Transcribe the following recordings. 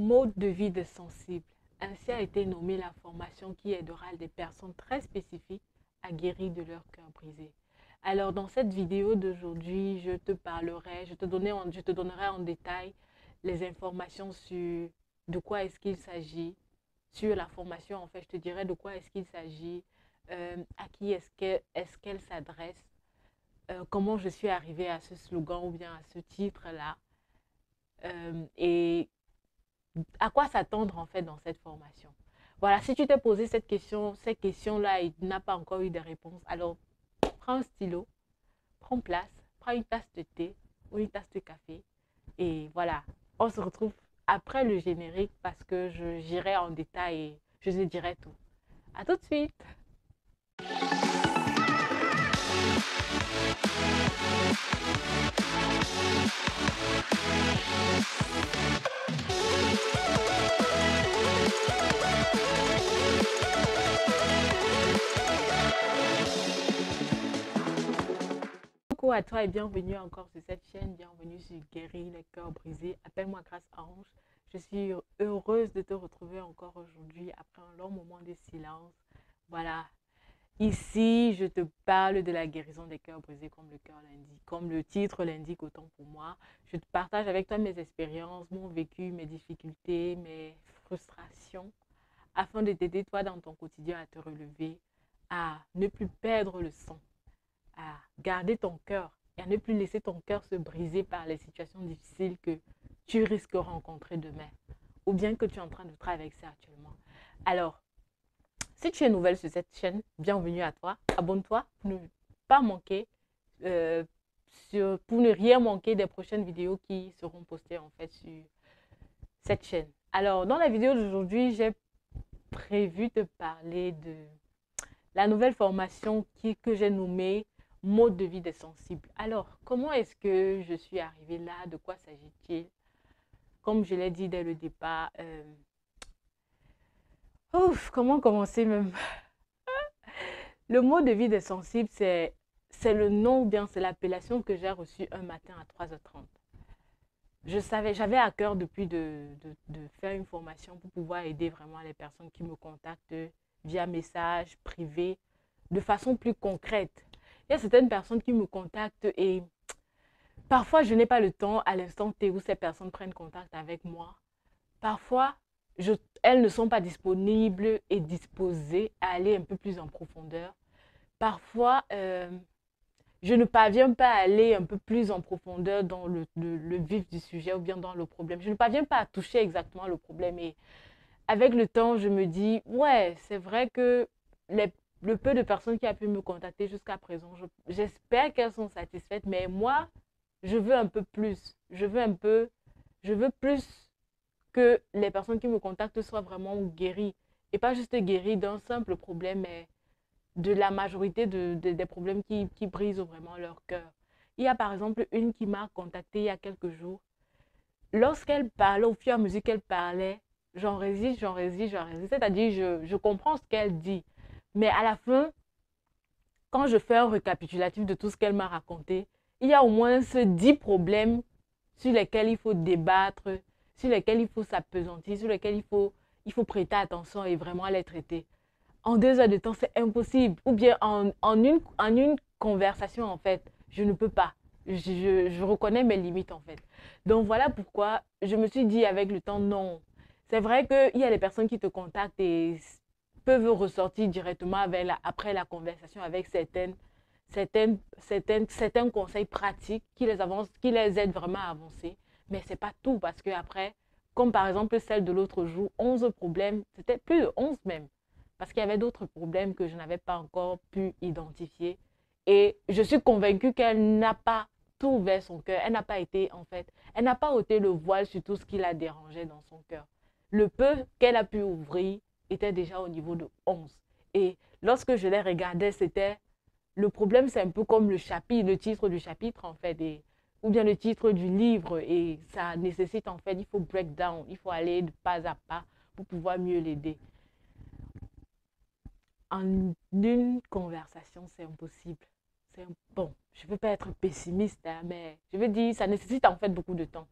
Mode de vie des sensibles. Ainsi a été nommée la formation qui aidera des personnes très spécifiques à guérir de leur cœur brisé. Alors, dans cette vidéo d'aujourd'hui, je te parlerai, je te donnerai en détail les informations sur de quoi est-ce qu'il s'agit, sur la formation, en fait, je te dirai de quoi est-ce qu'il s'agit, à qui est-ce qu'elle s'adresse, comment je suis arrivée à ce slogan ou bien à ce titre-là, et à quoi s'attendre en fait dans cette formation. Voilà, si tu t'es posé ces questions-là et n'as pas encore eu de réponse, alors prends un stylo, prends place, prends une tasse de thé ou une tasse de café et voilà, on se retrouve après le générique parce que j'irai en détail et je te dirai tout. À tout de suite. Coucou à toi et bienvenue encore sur cette chaîne, bienvenue sur Guérir les cœurs brisés. Appelle-moi Grâce Ange. Je suis heureuse de te retrouver encore aujourd'hui après un long moment de silence. Voilà, ici je te parle de la guérison des cœurs brisés comme le cœur l'indique, comme le titre l'indique autant pour moi. Je te partage avec toi mes expériences, mon vécu, mes difficultés, mes frustrations, afin de t'aider toi dans ton quotidien à te relever, à ne plus perdre le sang, à garder ton cœur et à ne plus laisser ton cœur se briser par les situations difficiles que tu risques de rencontrer demain ou bien que tu es en train de traverser actuellement. Alors, si tu es nouvelle sur cette chaîne, bienvenue à toi. Abonne-toi pour ne pas manquer, euh, pour ne rien manquer des prochaines vidéos qui seront postées en fait sur cette chaîne. Alors, dans la vidéo d'aujourd'hui, j'ai prévu de parler de la nouvelle formation que j'ai nommée Mode de vie des sensibles. Alors, comment est-ce que je suis arrivée là? De quoi s'agit-il? Comme je l'ai dit dès le départ, comment commencer même? Le mode de vie des sensibles, c'est le nom ou bien c'est l'appellation que j'ai reçue un matin à 3h30. J'avais à cœur depuis de faire une formation pour pouvoir aider vraiment les personnes qui me contactent via message privé de façon plus concrète. Il y a certaines personnes qui me contactent et parfois je n'ai pas le temps à l'instant T où ces personnes prennent contact avec moi. Parfois, elles ne sont pas disponibles et disposées à aller un peu plus en profondeur. Parfois, je ne parviens pas à aller un peu plus en profondeur dans le vif du sujet ou bien dans le problème. Je ne parviens pas à toucher exactement le problème. Et avec le temps, je me dis, ouais, c'est vrai que le peu de personnes qui ont pu me contacter jusqu'à présent, j'espère qu'elles sont satisfaites. Mais moi, je veux un peu plus. Je veux plus que les personnes qui me contactent soient vraiment guéries. Et pas juste guéries d'un simple problème, mais de la majorité des problèmes qui brisent vraiment leur cœur. Il y a par exemple une qui m'a contactée il y a quelques jours. Lorsqu'elle parlait, au fur et à mesure qu'elle parlait, j'en résiste, j'en résiste, j'en résiste. C'est-à-dire, je comprends ce qu'elle dit. Mais à la fin, quand je fais un récapitulatif de tout ce qu'elle m'a raconté, il y a au moins ce 10 problèmes sur lesquels il faut débattre, sur lesquels il faut s'apesantir, sur lesquels il faut prêter attention et vraiment les traiter. En 2 heures de temps, c'est impossible. Ou bien en une conversation, en fait, je ne peux pas. Je reconnais mes limites, en fait. Donc, voilà pourquoi je me suis dit avec le temps, non. C'est vrai qu'il y a des personnes qui te contactent et peuvent ressortir directement après la conversation avec certains conseils pratiques qui les aident vraiment à avancer. Mais ce n'est pas tout parce que après, comme par exemple celle de l'autre jour, 11 problèmes, c'était plus de 11 même parce qu'il y avait d'autres problèmes que je n'avais pas encore pu identifier. Et je suis convaincue qu'elle n'a pas tout ouvert son cœur. Elle n'a pas été, en fait, elle n'a pas ôté le voile sur tout ce qui la dérangeait dans son cœur. Le peu qu'elle a pu ouvrir était déjà au niveau de 11. Et lorsque je les regardais, c'était le problème, c'est un peu comme le titre du chapitre, en fait, ou bien le titre du livre. Et ça nécessite, en fait, il faut break down, il faut aller de pas à pas pour pouvoir mieux l'aider. En une conversation, c'est impossible. Bon, je ne veux pas être pessimiste, hein, mais je veux dire, ça nécessite en fait beaucoup de temps.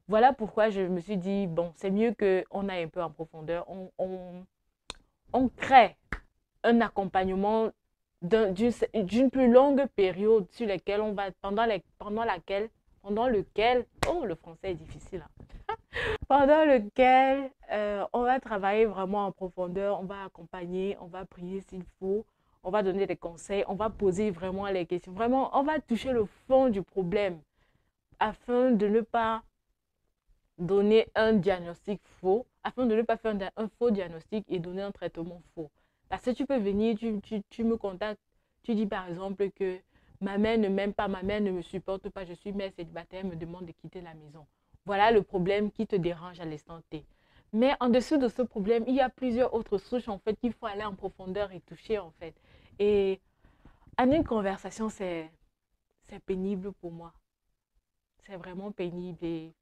Voilà pourquoi je me suis dit, bon, c'est mieux qu'on aille un peu en profondeur. On crée un accompagnement d'une plus longue période sur laquelle on va, pendant lequel, oh, le français est difficile, hein. Pendant lequel on va travailler vraiment en profondeur, on va accompagner, on va prier s'il faut, on va donner des conseils, on va poser vraiment les questions. Vraiment, on va toucher le fond du problème afin de ne pas donner un diagnostic faux, afin de ne pas faire un faux diagnostic et donner un traitement faux. Parce que tu peux venir, tu me contactes, tu dis par exemple que ma mère ne m'aime pas, ma mère ne me supporte pas, je suis mère célibataire, elle me demande de quitter la maison. Voilà le problème qui te dérange à l'instant T. Mais en dessous de ce problème, il y a plusieurs autres souches en fait qu'il faut aller en profondeur et toucher en fait. Et en une conversation, c'est pénible pour moi. C'est vraiment pénible et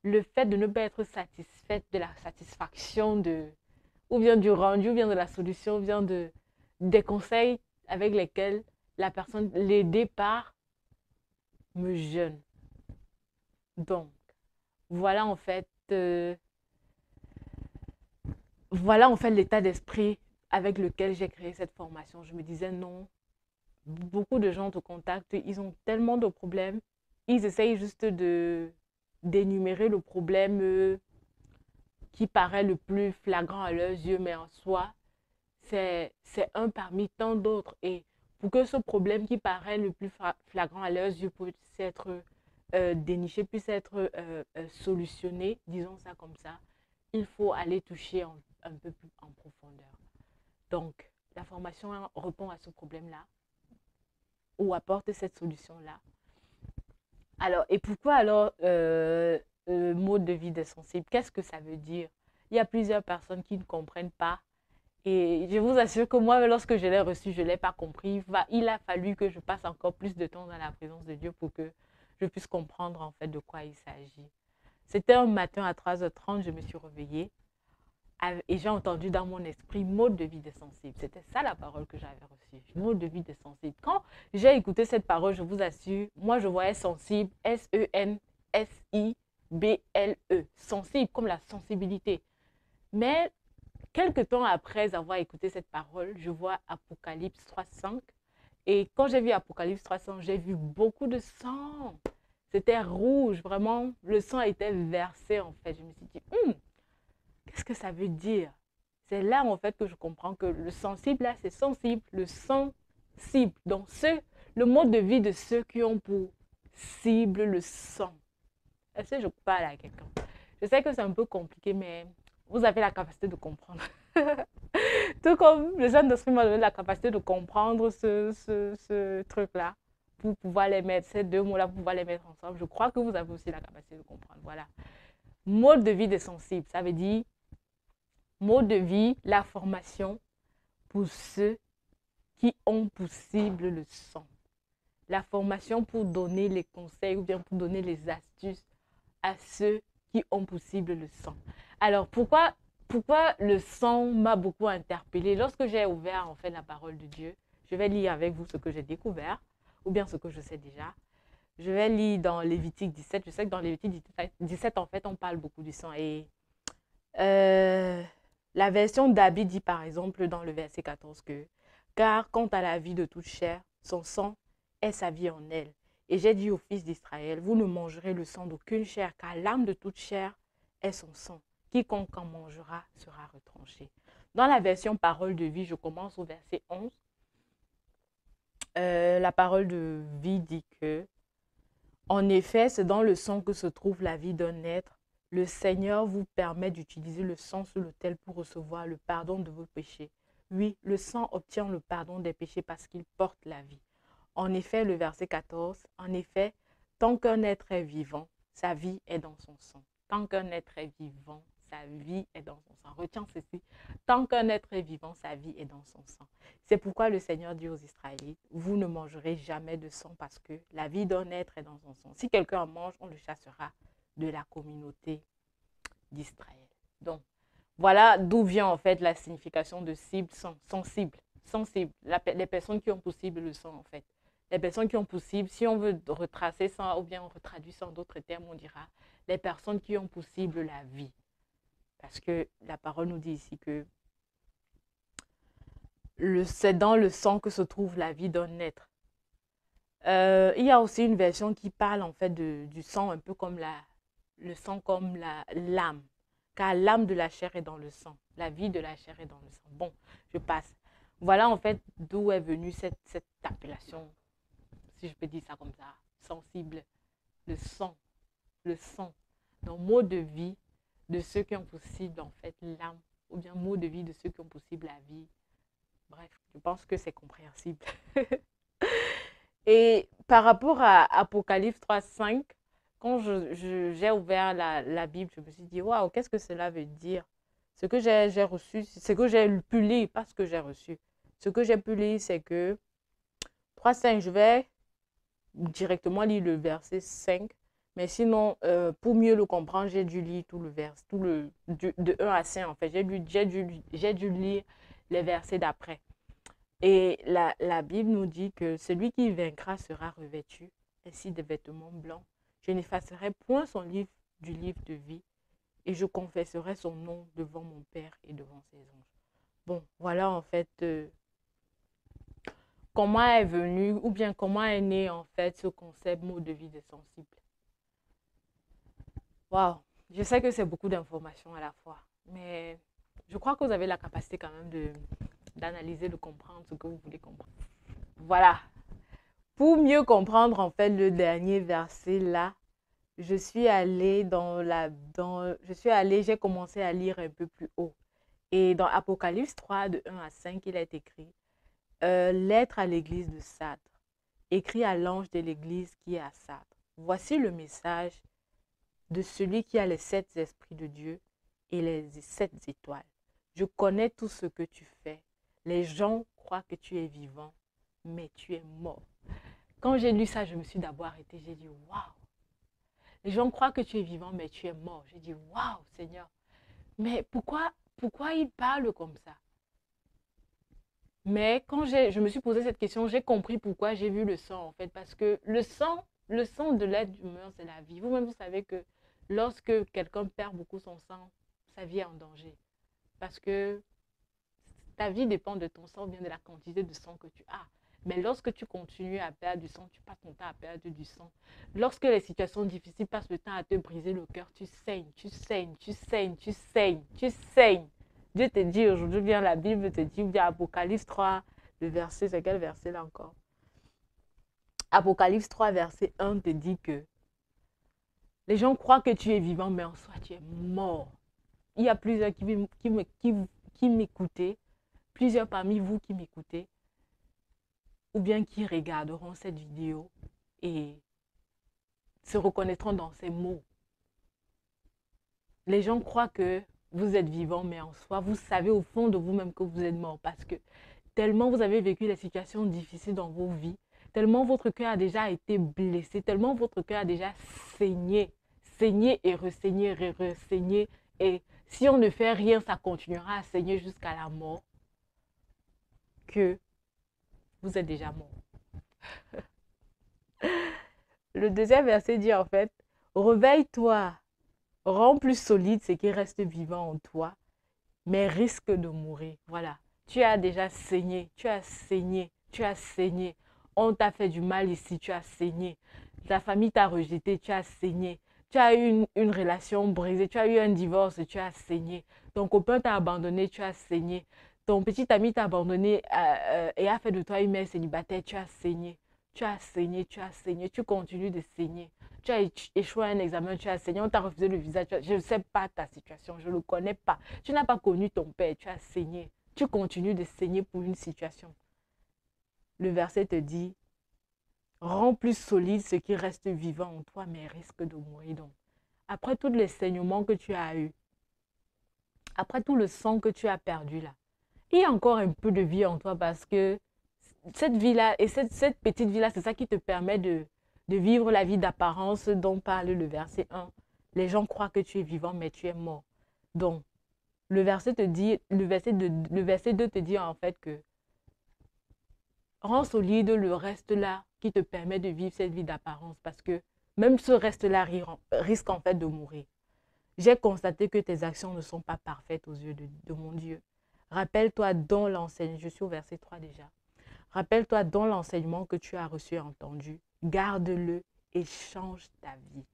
le fait de ne pas être satisfaite de la satisfaction ou bien du rendu, ou bien de la solution, ou bien des conseils avec lesquels la personne, les départs, me gênent. Donc, voilà en fait, euh, voilà en fait l'état d'esprit avec lequel j'ai créé cette formation. Je me disais non, beaucoup de gens te contactent, ils ont tellement de problèmes, ils essayent juste d'énumérer le problème qui paraît le plus flagrant à leurs yeux, mais en soi, c'est un parmi tant d'autres. Et pour que ce problème qui paraît le plus flagrant à leurs yeux puisse être déniché, puisse être solutionné, disons ça comme ça, il faut aller toucher un peu plus en profondeur. Donc, la formation répond à ce problème-là ou apporte cette solution-là. Alors, et pourquoi alors le mode de vie des sensibles? Qu'est-ce que ça veut dire? Il y a plusieurs personnes qui ne comprennent pas. Et je vous assure que moi, lorsque je l'ai reçu, je ne l'ai pas compris. Il a fallu que je passe encore plus de temps dans la présence de Dieu pour que je puisse comprendre en fait de quoi il s'agit. C'était un matin à 3h30, je me suis réveillée et j'ai entendu dans mon esprit mode de vie des sensibles. C'était ça la parole que j'avais reçue, mode de vie des sensibles. Quand j'ai écouté cette parole, je vous assure, moi je voyais sensible, S-E-N-S-I-B-L-E, sensible comme la sensibilité. Mais quelque temps après avoir écouté cette parole, je vois Apocalypse 3.5. Et quand j'ai vu Apocalypse 3.5, j'ai vu beaucoup de sang. C'était rouge, vraiment. Le sang était versé, en fait. Je me suis dit, qu'est-ce que ça veut dire? C'est là, en fait, que je comprends que le sensible, là, c'est sensible. Le sensible. Donc, le mode de vie de ceux qui ont pour cible le sang. Est-ce que je parle à quelqu'un? Je sais que c'est un peu compliqué, mais vous avez la capacité de comprendre. Tout comme le Saint-Esprit m'a donné la capacité de comprendre ce truc-là, pour pouvoir les mettre, ces deux mots-là, pour pouvoir les mettre ensemble. Je crois que vous avez aussi la capacité de comprendre. Voilà. Mode de vie des sensibles, ça veut dire mode de vie, la formation pour ceux qui ont pour cible le sang. La formation pour donner les conseils ou bien pour donner les astuces à ceux qui ont pour cible le sang. Alors, pourquoi le sang m'a beaucoup interpellée? Lorsque j'ai ouvert en fait la parole de Dieu, je vais lire avec vous ce que j'ai découvert, ou bien ce que je sais déjà. Je vais lire dans Lévitique 17. Je sais que dans Lévitique 17, en fait, on parle beaucoup du sang. Et euh, la version d'Abi dit par exemple dans le verset 14 que car quant à la vie de toute chair, son sang est sa vie en elle. Et j'ai dit aux fils d'Israël, vous ne mangerez le sang d'aucune chair, car l'âme de toute chair est son sang. Quiconque en mangera sera retranché. Dans la version parole de vie, je commence au verset 11. La parole de vie dit que, en effet, c'est dans le sang que se trouve la vie d'un être. Le Seigneur vous permet d'utiliser le sang sur l'autel pour recevoir le pardon de vos péchés. Oui, le sang obtient le pardon des péchés parce qu'il porte la vie. En effet, le verset 14, en effet, tant qu'un être est vivant, sa vie est dans son sang. Tant qu'un être est vivant, sa vie est dans son sang. Retiens ceci. Tant qu'un être est vivant, sa vie est dans son sang. C'est pourquoi le Seigneur dit aux Israélites, vous ne mangerez jamais de sang parce que la vie d'un être est dans son sang. Si quelqu'un en mange, on le chassera de la communauté d'Israël. Donc, voilà d'où vient en fait la signification de cible, sensible. Les personnes qui ont pour cible le sang en fait. Les personnes qui ont possible, si on veut retracer ça ou bien on retraduit ça en d'autres termes, on dira les personnes qui ont possible la vie. Parce que la parole nous dit ici que c'est dans le sang que se trouve la vie d'un être. Il y a aussi une version qui parle en fait du sang un peu comme le sang comme l'âme. Car l'âme de la chair est dans le sang. La vie de la chair est dans le sang. Bon, je passe. Voilà en fait d'où est venue cette appellation, si je peux dire ça comme ça, sensible. Le sang, le sang. Donc mot de vie de ceux qui ont possible en fait l'âme, ou bien mot de vie de ceux qui ont possible la vie. Bref, je pense que c'est compréhensible. Et par rapport à Apocalypse 3:5, quand j'ai ouvert la Bible, je me suis dit, waouh, qu'est-ce que cela veut dire? Ce que j'ai reçu, ce que j'ai pu lire, pas ce que j'ai reçu. Ce que j'ai pu lire, c'est que 3:5, je vais directement lire le verset 5. Mais sinon, pour mieux le comprendre, j'ai dû lire tout le verset, de 1 à 5 en fait. J'ai dû lire les versets d'après. Et la Bible nous dit que celui qui vaincra sera revêtu ainsi de vêtements blancs. Je n'effacerai point son livre du livre de vie et je confesserai son nom devant mon Père et devant ses anges. Bon, voilà en fait comment est venu ou bien comment est né en fait ce concept mot de vie des sensibles. Waouh, je sais que c'est beaucoup d'informations à la fois, mais je crois que vous avez la capacité quand même d'analyser, de comprendre ce que vous voulez comprendre. Voilà. Pour mieux comprendre en fait le dernier verset là, j'ai commencé à lire un peu plus haut. Et dans Apocalypse 3, de 1 à 5, il est écrit lettre à l'église de Sardes, écrit à l'ange de l'église qui est à Sardes. Voici le message de celui qui a les 7 esprits de Dieu et les 7 étoiles. Je connais tout ce que tu fais. Les gens croient que tu es vivant, mais tu es mort. Quand j'ai lu ça, je me suis d'abord arrêtée. J'ai dit, waouh. Les gens croient que tu es vivant, mais tu es mort. J'ai dit, waouh, Seigneur. Mais pourquoi il parle comme ça? Mais quand je me suis posé cette question, j'ai compris pourquoi j'ai vu le sang, en fait. Parce que le sang de l'être humain, c'est la vie. Vous-même, vous savez que lorsque quelqu'un perd beaucoup son sang, sa vie est en danger. Parce que ta vie dépend de ton sang ou bien de la quantité de sang que tu as. Mais lorsque tu continues à perdre du sang, tu passes ton temps à perdre du sang. Lorsque les situations difficiles passent le temps à te briser le cœur, tu saignes, tu saignes, tu saignes, tu saignes, tu saignes. Dieu te dit aujourd'hui, bien la Bible te dit, bien Apocalypse 3, le verset, c'est quel verset là encore? Apocalypse 3, verset 1 te dit que les gens croient que tu es vivant, mais en soi, tu es mort. Il y a plusieurs qui m'écoutaient, plusieurs parmi vous qui m'écoutez, ou bien qui regarderont cette vidéo et se reconnaîtront dans ces mots. Les gens croient que vous êtes vivant, mais en soi, vous savez au fond de vous-même que vous êtes mort parce que tellement vous avez vécu des situations difficiles dans vos vies, tellement votre cœur a déjà été blessé, tellement votre cœur a déjà saigné, saigné et ressaigné, ressaigné. Et si on ne fait rien, ça continuera à saigner jusqu'à la mort, que vous êtes déjà mort. Le deuxième verset dit en fait, réveille-toi, rends plus solide ce qui reste vivant en toi, mais risque de mourir. Voilà, tu as déjà saigné, tu as saigné, tu as saigné. On t'a fait du mal ici, tu as saigné. Ta famille t'a rejeté, tu as saigné. Tu as eu une relation brisée, tu as eu un divorce, tu as saigné. Ton copain t'a abandonné, tu as saigné. Ton petit ami t'a abandonné et a fait de toi une mère célibataire, tu as saigné. Tu as saigné, tu as saigné, tu continues de saigner. Tu as échoué à un examen, tu as saigné, on t'a refusé le visa. Je ne sais pas ta situation, je ne le connais pas. Tu n'as pas connu ton père, tu as saigné. Tu continues de saigner pour une situation. Le verset te dit, rends plus solide ce qui reste vivant en toi, mais risque de mourir. Donc, après tous les saignements que tu as eus, après tout le sang que tu as perdu là, il y a encore un peu de vie en toi parce que cette vie-là et cette petite vie-là, c'est ça qui te permet de vivre la vie d'apparence dont parle le verset 1. Les gens croient que tu es vivant, mais tu es mort. Donc, le verset 2 te dit en fait que rends solide le reste là qui te permet de vivre cette vie d'apparence parce que même ce reste-là risque en fait de mourir. J'ai constaté que tes actions ne sont pas parfaites aux yeux de mon Dieu. Rappelle-toi dans l'enseignement, je suis au verset 3 déjà. Rappelle-toi dans l'enseignement que tu as reçu et entendu. Garde-le et change ta vie.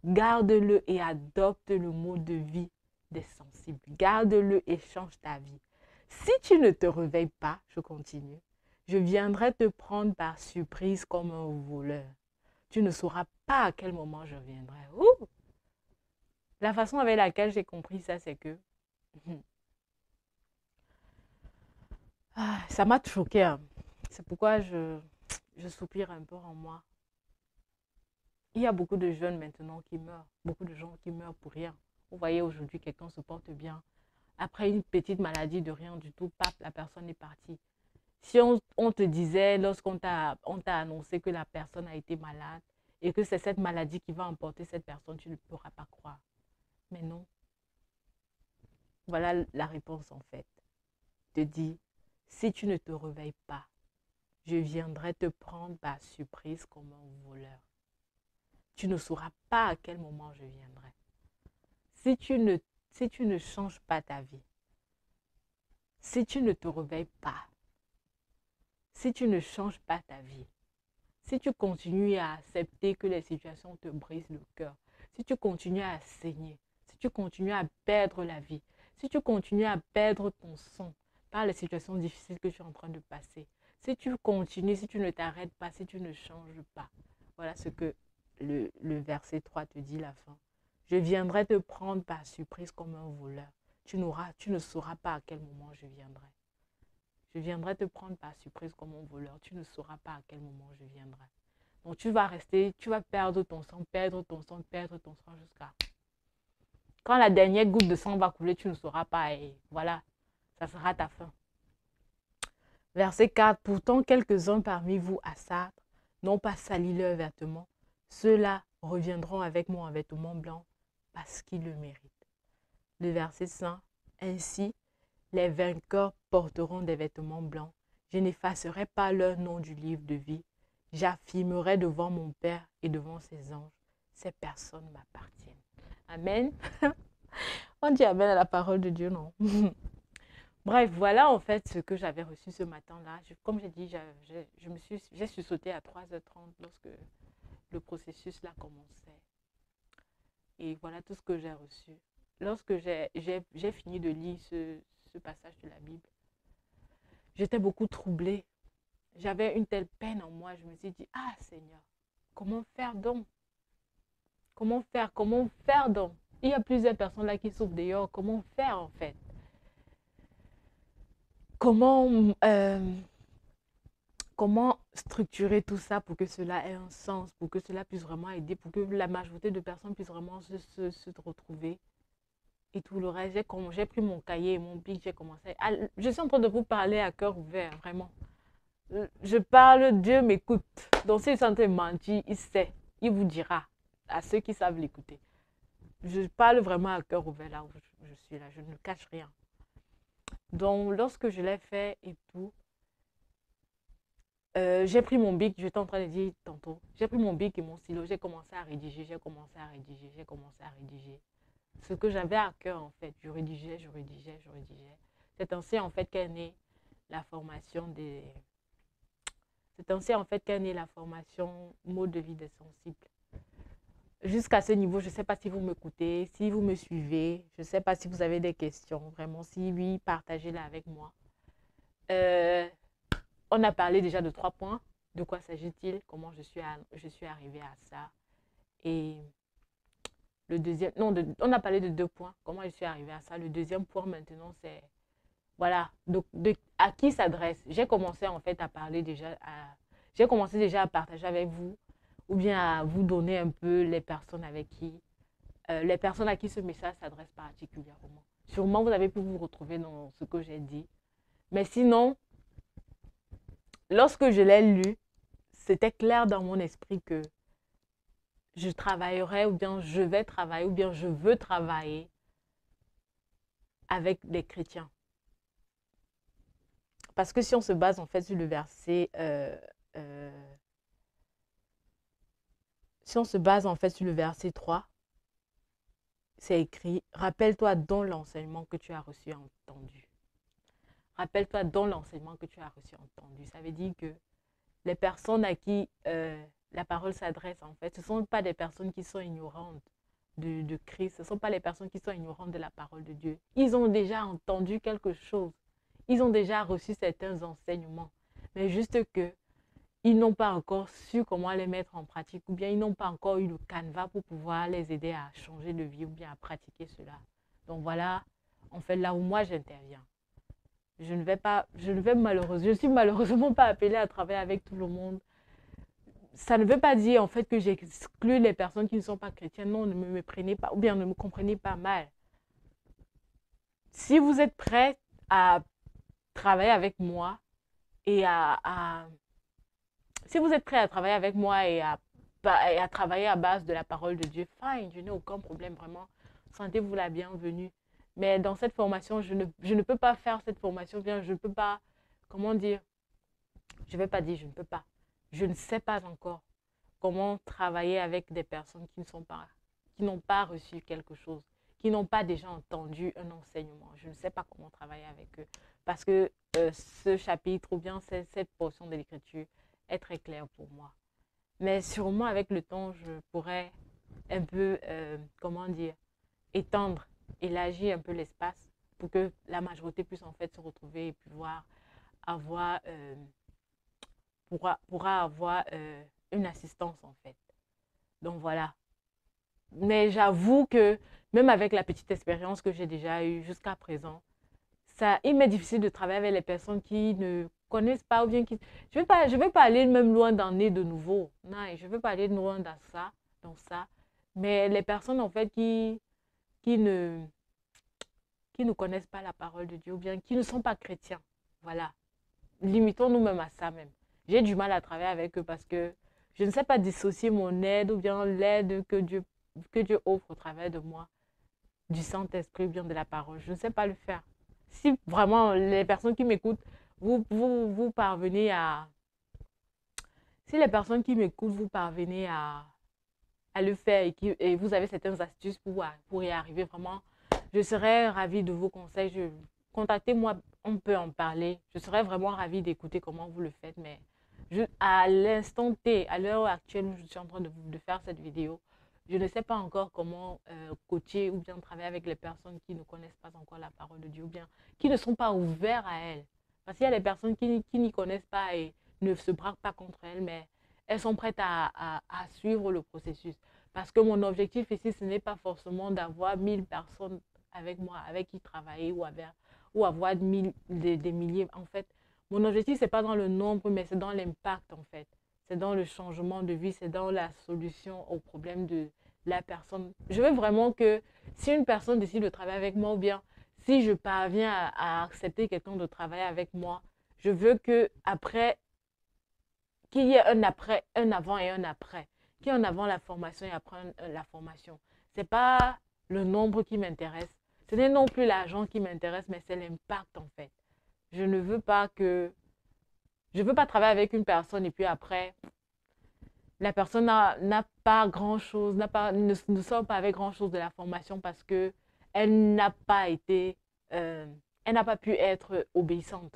Garde-le et adopte le mode de vie des sensibles. Garde-le et change ta vie. Si tu ne te réveilles pas, je continue, je viendrai te prendre par surprise comme un voleur. Tu ne sauras pas à quel moment je viendrai. Ouh! La façon avec laquelle j'ai compris ça, c'est que ça m'a choqué. Hein. C'est pourquoi je soupire un peu en moi. Il y a beaucoup de jeunes maintenant qui meurent, beaucoup de gens qui meurent pour rien. Vous voyez aujourd'hui, quelqu'un se porte bien. Après une petite maladie de rien du tout, paf, la personne est partie. Si on te disait, lorsqu'on t'a annoncé que la personne a été malade et que c'est cette maladie qui va emporter cette personne, tu ne pourras pas croire. Mais non. Voilà la réponse en fait. Te dit, si tu ne te réveilles pas, je viendrai te prendre par surprise comme un voleur. Tu ne sauras pas à quel moment je viendrai. Si tu ne changes pas ta vie, si tu ne te réveilles pas, si tu ne changes pas ta vie, si tu continues à accepter que les situations te brisent le cœur, si tu continues à saigner, si tu continues à perdre la vie, si tu continues à perdre ton sang par les situations difficiles que tu es en train de passer, si tu continues, si tu ne t'arrêtes pas, si tu ne changes pas, voilà ce que le verset 3 te dit la fin. Je viendrai te prendre par surprise comme un voleur. Tu ne sauras pas à quel moment je viendrai. Je viendrai te prendre par surprise comme un voleur. Tu ne sauras pas à quel moment je viendrai. Donc tu vas rester, tu vas perdre ton sang, perdre ton sang, perdre ton sang jusqu'à... Quand la dernière goutte de sang va couler, tu ne sauras pas. Et voilà, ça sera ta fin. Verset 4. Pourtant, quelques-uns parmi vous à Sardes n'ont pas sali leurs vêtements. Ceux-là reviendront avec moi en vêtements blancs parce qu'ils le méritent. Le verset 5. Ainsi, les vainqueurs porteront des vêtements blancs. Je n'effacerai pas leur nom du livre de vie. J'affirmerai devant mon Père et devant ses anges. Ces personnes m'appartiennent. Amen. On dit Amen à la parole de Dieu, non? Bref, voilà en fait ce que j'avais reçu ce matin-là. Comme j'ai dit, j'ai sursauté à 3h30 lorsque le processus là commençait. Et voilà tout ce que j'ai reçu. Lorsque j'ai fini de lire ce passage de la Bible, j'étais beaucoup troublée. J'avais une telle peine en moi. Je me suis dit, ah Seigneur, comment faire donc? Comment faire donc? Il y a plusieurs personnes là qui souffrent d'ailleurs. Comment faire en fait? Comment structurer tout ça pour que cela ait un sens, pour que cela puisse vraiment aider, pour que la majorité de personnes puissent vraiment se retrouver et tout le reste. J'ai pris mon cahier et mon bic, j'ai commencé. Je suis en train de vous parler à cœur ouvert, vraiment. Je parle, Dieu m'écoute. Donc s'il est en train de mentir, il sait, il vous dira à ceux qui savent l'écouter. Je parle vraiment à cœur ouvert là où je suis là, je ne cache rien. Donc lorsque je l'ai fait et tout, j'ai pris mon bic, j'étais en train de dire tantôt, j'ai pris mon bic et mon stylo, j'ai commencé à rédiger, j'ai commencé à rédiger. Ce que j'avais à cœur en fait, je rédigeais. C'est ainsi en fait qu'est née la formation des... C'est ainsi en fait qu'est née la formation mode de vie des sensibles. Jusqu'à ce niveau, je ne sais pas si vous m'écoutez, si vous me suivez, je ne sais pas si vous avez des questions, vraiment, si oui, partagez-les avec moi. On a parlé déjà de 3 points. De quoi s'agit-il? Comment je suis arrivée à ça? Et le deuxième, non, on a parlé de 2 points. Comment je suis arrivée à ça? Le deuxième point maintenant, c'est, voilà, à qui s'adresse? J'ai commencé en fait à parler déjà, j'ai commencé déjà à partager avec vous, ou bien à vous donner un peu les personnes avec qui, les personnes à qui ce message s'adresse particulièrement. Sûrement, vous avez pu vous retrouver dans ce que j'ai dit. Mais sinon, lorsque je l'ai lu, c'était clair dans mon esprit que je travaillerai ou bien je vais travailler ou bien je veux travailler avec des chrétiens. Parce que si on se base en fait sur le verset si on se base en fait sur le verset 3, c'est écrit, rappelle-toi dans l'enseignement que tu as reçu et entendu. Rappelle-toi dans l'enseignement que tu as reçu et entendu. Ça veut dire que les personnes à qui la parole s'adresse, en fait, ce ne sont pas des personnes qui sont ignorantes de Christ. Ce ne sont pas les personnes qui sont ignorantes de la parole de Dieu. Ils ont déjà entendu quelque chose. Ils ont déjà reçu certains enseignements. Mais juste que ils n'ont pas encore su comment les mettre en pratique ou bien ils n'ont pas encore eu le canevas pour pouvoir les aider à changer de vie ou bien à pratiquer cela. Donc voilà, en fait, là où moi j'interviens. Je suis malheureusement pas appelée à travailler avec tout le monde. Ça ne veut pas dire en fait que j'exclus les personnes qui ne sont pas chrétiennes. Non, ne me méprenez pas ou bien ne me comprenez pas mal. Si vous êtes prêts à travailler avec moi et si vous êtes prêts à travailler avec moi et à travailler à base de la parole de Dieu, fine, je n'ai aucun problème, vraiment. Sentez-vous la bienvenue. Mais dans cette formation, je ne peux pas faire cette formation, bien, je ne peux pas, comment dire, je ne vais pas dire je ne peux pas. Je ne sais pas encore comment travailler avec des personnes qui n'ont pas reçu quelque chose, qui n'ont pas déjà entendu un enseignement. Je ne sais pas comment travailler avec eux. Parce que ce chapitre ou bien cette portion de l'écriture est très claire pour moi. Mais sûrement avec le temps, je pourrais un peu, comment dire, étendre, élargir un peu l'espace pour que la majorité puisse en fait se retrouver et pouvoir avoir, pourra avoir une assistance en fait. Donc voilà. Mais j'avoue que même avec la petite expérience que j'ai déjà eue jusqu'à présent, il m'est difficile de travailler avec les personnes qui ne connaissent pas ou bien qui... Je vais pas aller même loin d'en nez de nouveau. Non, je ne veux pas aller loin dans ça. Mais les personnes en fait qui ne, qui ne connaissent pas la parole de Dieu ou bien qui ne sont pas chrétiens. Voilà. Limitons-nous même à ça même. J'ai du mal à travailler avec eux parce que je ne sais pas dissocier mon aide ou bien l'aide que Dieu offre au travers de moi, du Saint-Esprit ou bien de la parole. Je ne sais pas le faire. Si vraiment les personnes qui m'écoutent, vous parvenez à... Si les personnes qui m'écoutent, vous parvenez à le faire et vous avez certaines astuces pour y arriver, vraiment, je serais ravie de vos conseils. Contactez-moi, on peut en parler. Je serais vraiment ravie d'écouter comment vous le faites. Mais à l'instant T, à l'heure actuelle où je suis en train de faire cette vidéo, je ne sais pas encore comment coacher ou bien travailler avec les personnes qui ne connaissent pas encore la parole de Dieu ou bien qui ne sont pas ouverts à elle. Parce qu'il y a des personnes qui n'y connaissent pas et ne se braquent pas contre elle, mais elles sont prêtes à suivre le processus. Parce que mon objectif ici, ce n'est pas forcément d'avoir 1000 personnes avec moi, avec qui travailler ou avoir des milliers. En fait, mon objectif, ce n'est pas dans le nombre, mais c'est dans l'impact, en fait. C'est dans le changement de vie, c'est dans la solution au problème de la personne. Je veux vraiment que si une personne décide de travailler avec moi ou bien si je parviens à accepter quelqu'un de travailler avec moi, je veux que après qu'il y ait un après, un avant et un après. Qu'il y ait un avant la formation et après la formation. Ce n'est pas le nombre qui m'intéresse. Ce n'est non plus l'argent qui m'intéresse, mais c'est l'impact en fait. Je ne veux pas que... Je ne veux pas travailler avec une personne et puis après, la personne n'a pas grand-chose, ne sort pas avec grand-chose de la formation parce qu'elle n'a pas été... elle n'a pas pu être obéissante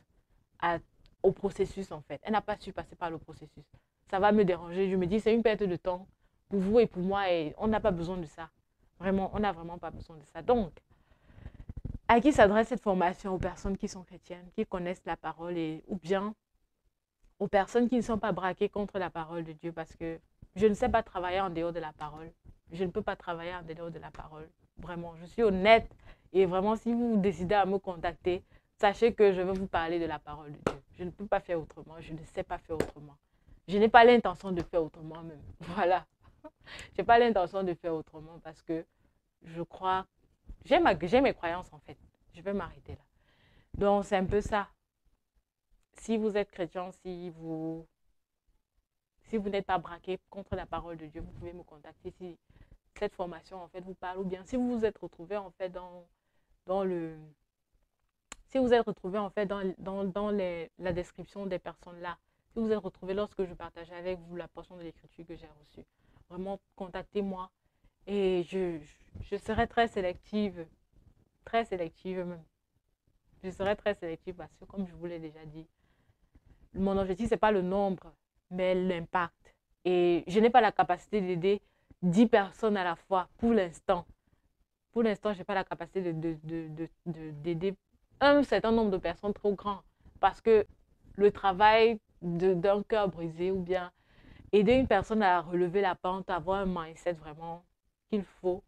à au processus en fait. Elle n'a pas su passer par le processus. Ça va me déranger. Je me dis, c'est une perte de temps pour vous et pour moi et on n'a pas besoin de ça. Vraiment, on n'a vraiment pas besoin de ça. Donc, à qui s'adresse cette formation? Aux personnes qui sont chrétiennes, qui connaissent la parole ou bien aux personnes qui ne sont pas braquées contre la parole de Dieu parce que je ne sais pas travailler en dehors de la parole. Je ne peux pas travailler en dehors de la parole. Vraiment, je suis honnête et vraiment, si vous décidez à me contacter, sachez que je vais vous parler de la parole de Dieu. Je ne peux pas faire autrement, je ne sais pas faire autrement. Je n'ai pas l'intention de faire autrement même. Voilà. Je n'ai pas l'intention de faire autrement parce que je crois, j'ai mes croyances en fait. Je vais m'arrêter là. Donc c'est un peu ça. Si vous êtes chrétien, si vous n'êtes pas braqué contre la parole de Dieu, vous pouvez me contacter si cette formation en fait vous parle ou bien si vous vous êtes retrouvé en fait dans le... Si vous êtes retrouvé en fait dans la description des personnes là Si vous êtes retrouvé lorsque je partageais avec vous la portion de l'écriture que j'ai reçue, vraiment contactez-moi et je serai très sélective même. Je serai très sélective parce que comme je vous l'ai déjà dit, mon objectif, ce n'est pas le nombre, mais l'impact. Et je n'ai pas la capacité d'aider 10 personnes à la fois pour l'instant. Pour l'instant, je n'ai pas la capacité d'aider un certain nombre de personnes trop grand. Parce que le travail d'un cœur brisé ou bien aider une personne à relever la pente, avoir un mindset vraiment qu'il faut,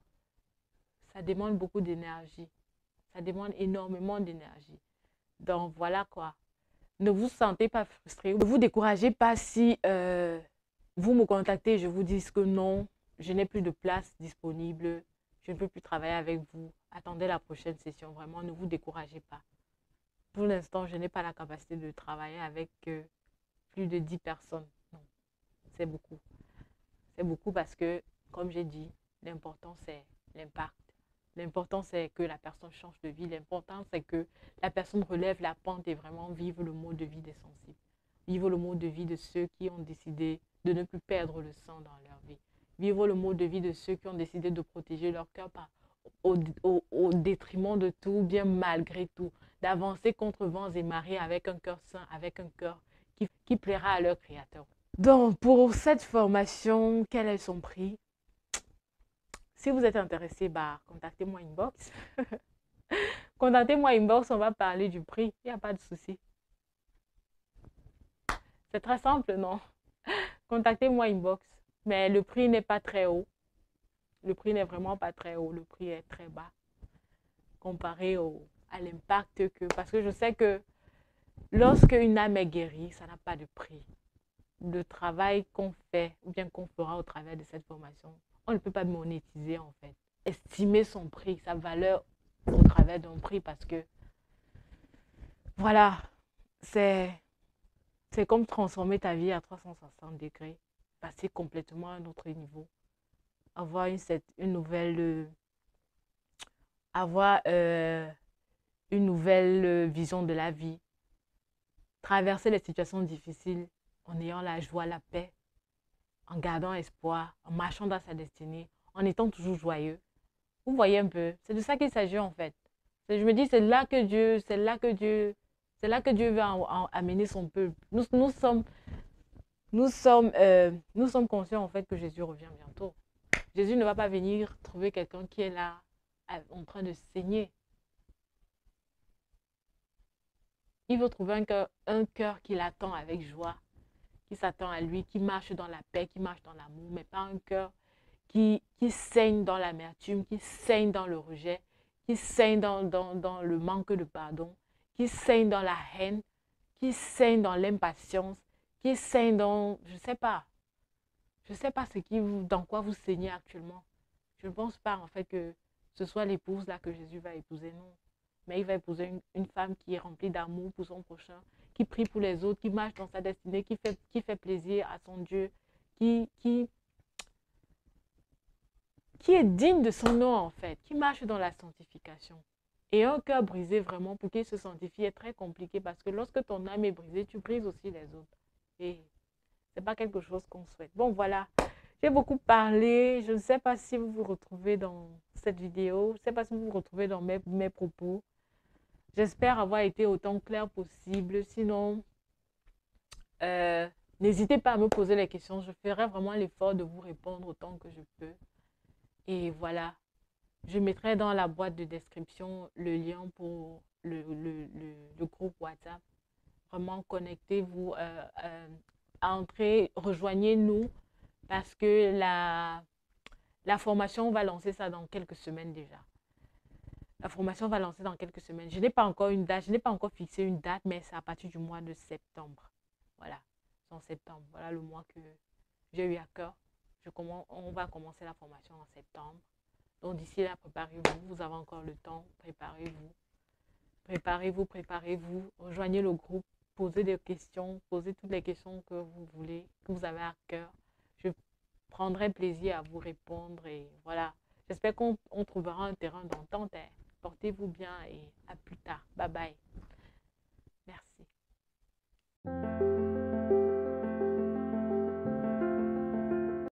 ça demande beaucoup d'énergie. Ça demande énormément d'énergie. Donc voilà quoi. Ne vous sentez pas frustré. Ne vous découragez pas si vous me contactez et je vous dis que non, je n'ai plus de place disponible, je ne peux plus travailler avec vous. Attendez la prochaine session. Vraiment, ne vous découragez pas. Pour l'instant, je n'ai pas la capacité de travailler avec plus de 10 personnes. Non, c'est beaucoup. C'est beaucoup parce que, comme j'ai dit, l'important, c'est l'impact. L'important, c'est que la personne change de vie. L'important, c'est que la personne relève la pente et vraiment vive le mode de vie des sensibles. Vive le mode de vie de ceux qui ont décidé de ne plus perdre le sang dans leur vie. Vivre le mode de vie de ceux qui ont décidé de protéger leur cœur au détriment de tout, bien malgré tout. D'avancer contre vents et marées avec un cœur sain, avec un cœur qui plaira à leur Créateur. Donc, pour cette formation, quel est son prix? Si vous êtes intéressé, bah, contactez-moi inbox. Contactez-moi inbox, on va parler du prix. Il n'y a pas de souci. C'est très simple, non? Contactez-moi inbox. Mais le prix n'est pas très haut. Le prix n'est vraiment pas très haut. Le prix est très bas comparé à l'impact que... Parce que je sais que lorsque une âme est guérie, ça n'a pas de prix. Le travail qu'on fait ou bien qu'on fera au travers de cette formation, on ne peut pas monétiser en fait. Estimer son prix, sa valeur au travers d'un prix parce que voilà, c'est comme transformer ta vie à 360 degrés, passer complètement à un autre niveau, avoir une nouvelle, avoir une nouvelle vision de la vie, traverser les situations difficiles en ayant la joie, la paix, en gardant espoir, en marchant dans sa destinée, en étant toujours joyeux. Vous voyez un peu, c'est de ça qu'il s'agit en fait. Je me dis, c'est là que Dieu veut amener son peuple. Nous sommes conscients en fait que Jésus revient bientôt. Jésus ne va pas venir trouver quelqu'un qui est là en train de saigner. Il veut trouver un cœur qui l'attend avec joie, qui s'attend à lui, qui marche dans la paix, qui marche dans l'amour, mais pas un cœur qui saigne dans l'amertume, qui saigne dans le rejet, qui saigne dans le manque de pardon, qui saigne dans la haine, qui saigne dans l'impatience, qui saigne dans, je ne sais pas dans quoi vous saignez actuellement. Je ne pense pas en fait que ce soit l'épouse là que Jésus va épouser, non. Mais il va épouser une femme qui est remplie d'amour pour son prochain, qui prie pour les autres, qui marche dans sa destinée, qui fait plaisir à son Dieu, qui est digne de son nom en fait, qui marche dans la sanctification. Et un cœur brisé vraiment pour qu'il se sanctifie est très compliqué parce que lorsque ton âme est brisée, tu brises aussi les autres. Et ce n'est pas quelque chose qu'on souhaite. Bon voilà, j'ai beaucoup parlé. Je ne sais pas si vous vous retrouvez dans cette vidéo. Je ne sais pas si vous vous retrouvez dans mes propos. J'espère avoir été autant clair possible. Sinon, n'hésitez pas à me poser les questions. Je ferai vraiment l'effort de vous répondre autant que je peux. Et voilà, je mettrai dans la boîte de description le lien pour le groupe WhatsApp. Vraiment, connectez-vous, entrez, rejoignez-nous parce que la formation, on va lancer ça dans quelques semaines déjà. La formation va lancer dans quelques semaines. Je n'ai pas encore une date, je n'ai pas encore fixé une date, mais c'est à partir du mois de septembre. Voilà, c'est en septembre. Voilà le mois que j'ai eu à cœur. On va commencer la formation en septembre. Donc d'ici là, préparez-vous. Vous avez encore le temps. Préparez-vous. Préparez-vous, préparez-vous. Rejoignez le groupe. Posez des questions. Posez toutes les questions que vous voulez, que vous avez à cœur. Je prendrai plaisir à vous répondre. Et voilà. J'espère qu'on trouvera un terrain d'entente. Portez-vous bien et à plus tard. Bye bye. Merci.